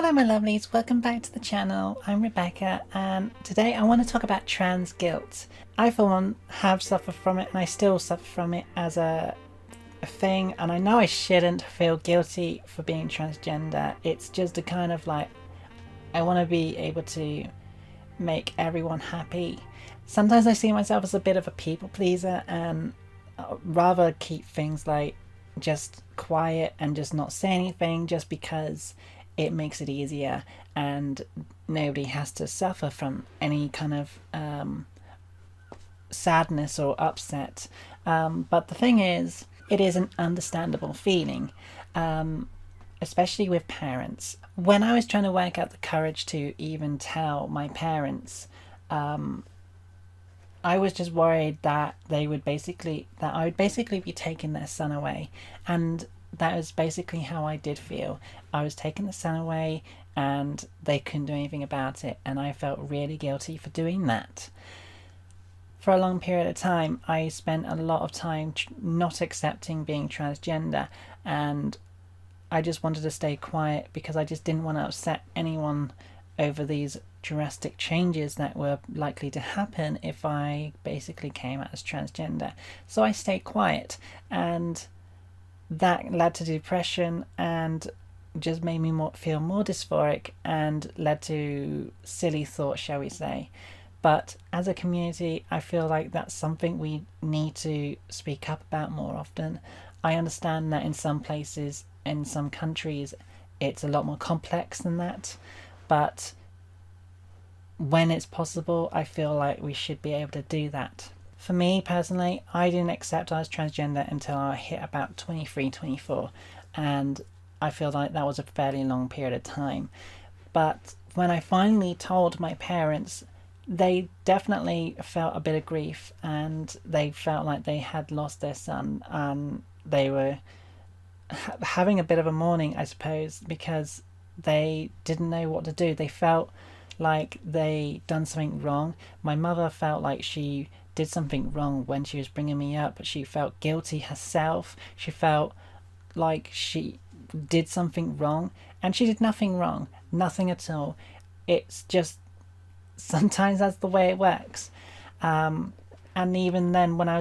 Hello my lovelies, welcome back to the channel. I'm Rebecca and today I want to talk about trans guilt. I for one have suffered from it and I still suffer from it as a thing, and I know I shouldn't feel guilty for being transgender. It's just a kind of like, I want to be able to make everyone happy. Sometimes I see myself as a bit of a people pleaser and rather keep things like just quiet and just not say anything just because it makes it easier and nobody has to suffer from any kind of sadness or upset. But the thing is, it is an understandable feeling, especially with parents. When I was trying to work out the courage to even tell my parents, I was just worried that I would basically be taking their son away, and that was basically how I did feel. I was taking the son away and they couldn't do anything about it, and I felt really guilty for doing that. For a long period of time, I spent a lot of time not accepting being transgender, and I just wanted to stay quiet because I just didn't want to upset anyone over these drastic changes that were likely to happen if I basically came out as transgender. So I stayed quiet, and that led to depression and just made me feel more dysphoric and led to silly thoughts, shall we say. But as a community, I feel like that's something we need to speak up about more often. I understand that in some places, in some countries, it's a lot more complex than that, but when it's possible, I feel like we should be able to do that. For me personally, I didn't accept I was transgender until I hit about 23, 24, and I feel like that was a fairly long period of time. But when I finally told my parents, they definitely felt a bit of grief, and they felt like they had lost their son, and they were having a bit of a mourning, I suppose, because they didn't know what to do. They felt like they done something wrong. My mother felt like she did something wrong when she was bringing me up. She felt guilty herself. She felt like she did something wrong, and she did nothing wrong, nothing at all. It's just sometimes that's the way it works. And even then, when I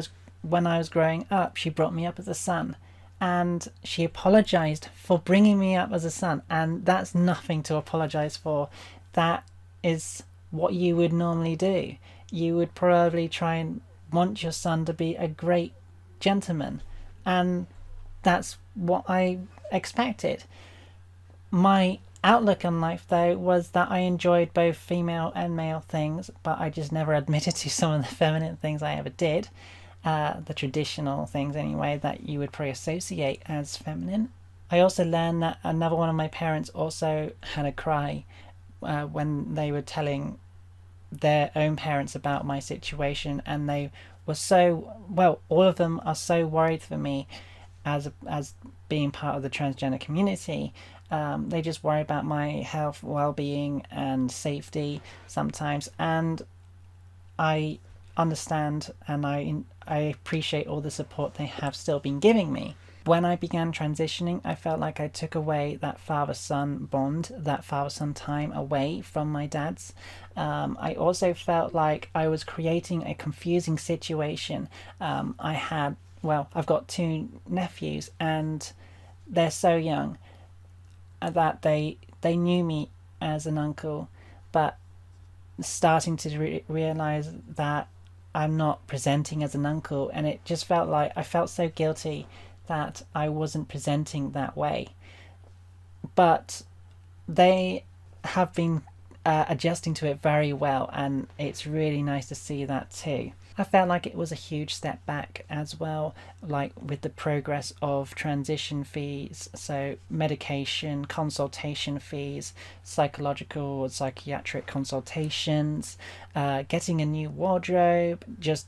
was growing up, she brought me up as a son, and she apologized for bringing me up as a son, and that's nothing to apologize for. That is what you would normally do. You would probably try and want your son to be a great gentleman, and that's what I expected. My outlook on life, though, was that I enjoyed both female and male things, but I just never admitted to some of the feminine things I ever did, the traditional things anyway that you would probably associate as feminine. I also learned that another one of my parents also had a cry when they were telling their own parents about my situation, and they were so, well, all of them are so worried for me as being part of the transgender community. They just worry about my health, well-being and safety sometimes, and I understand, and I appreciate all the support they have still been giving me. When I began transitioning, I felt like I took away that father-son bond, that father-son time away from my dad's. I also felt like I was creating a confusing situation. I've got two nephews, and they're so young that they knew me as an uncle, but starting to realize that I'm not presenting as an uncle, and it just felt like I felt so guilty that I wasn't presenting that way. But they have been adjusting to it very well, and it's really nice to see that too. I felt like it was a huge step back as well, like with the progress of transition fees, so medication, consultation fees, psychological or psychiatric consultations, getting a new wardrobe, just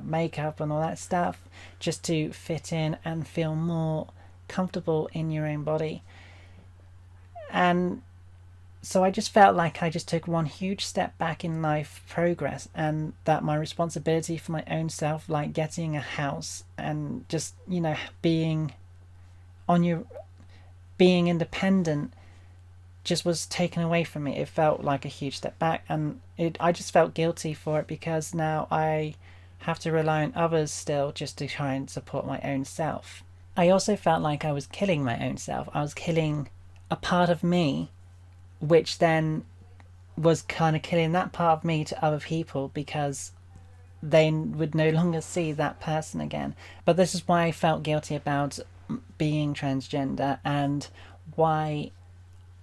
makeup and all that stuff, just to fit in and feel more comfortable in your own body. And so I just felt like I just took one huge step back in life progress, and that my responsibility for my own self, like getting a house and just, being independent, just was taken away from me. It felt like a huge step back, and I just felt guilty for it because now I have to rely on others still just to try and support my own self. I also felt like I was killing my own self. I was killing a part of me, which then was kind of killing that part of me to other people because they would no longer see that person again. But this is why I felt guilty about being transgender, and why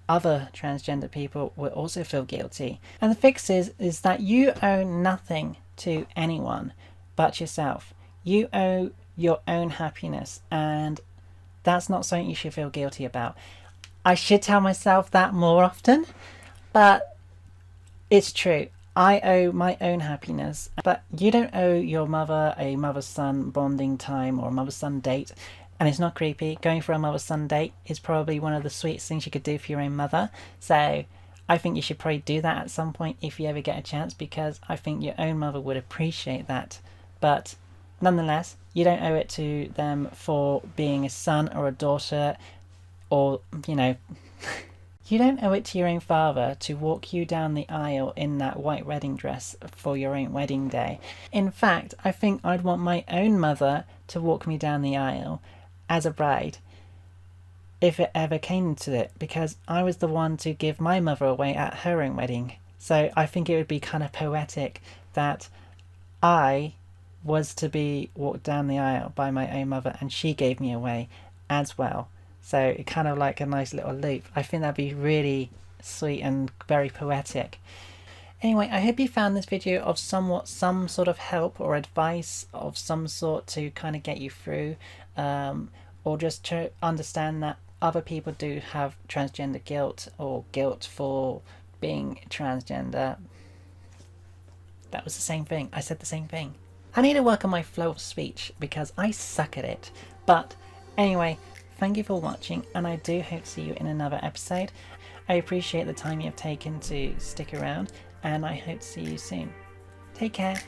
other transgender people will also feel guilty. And the fix is that you owe nothing to anyone but yourself. You owe your own happiness, and that's not something you should feel guilty about. I should tell myself that more often, but it's true. I owe my own happiness, but you don't owe your mother a mother-son bonding time or a mother-son date. And it's not creepy. Going for a mother-son date is probably one of the sweetest things you could do for your own mother. So I think you should probably do that at some point if you ever get a chance, because I think your own mother would appreciate that. But nonetheless, you don't owe it to them for being a son or a daughter, or, you know... You don't owe it to your own father to walk you down the aisle in that white wedding dress for your own wedding day. In fact, I think I'd want my own mother to walk me down the aisle as a bride, if it ever came to it, because I was the one to give my mother away at her own wedding. So I think it would be kind of poetic that I was to be walked down the aisle by my own mother and she gave me away as well. So it kind of like a nice little loop. I think that'd be really sweet and very poetic. Anyway, I hope you found this video of some sort of help or advice of some sort to kind of get you through, or just to understand that other people do have transgender guilt, or guilt for being transgender. That was the same thing. I said the same thing. I need to work on my flow of speech because I suck at it. But anyway, thank you for watching, and I do hope to see you in another episode. I appreciate the time you've taken to stick around, and I hope to see you soon. Take care.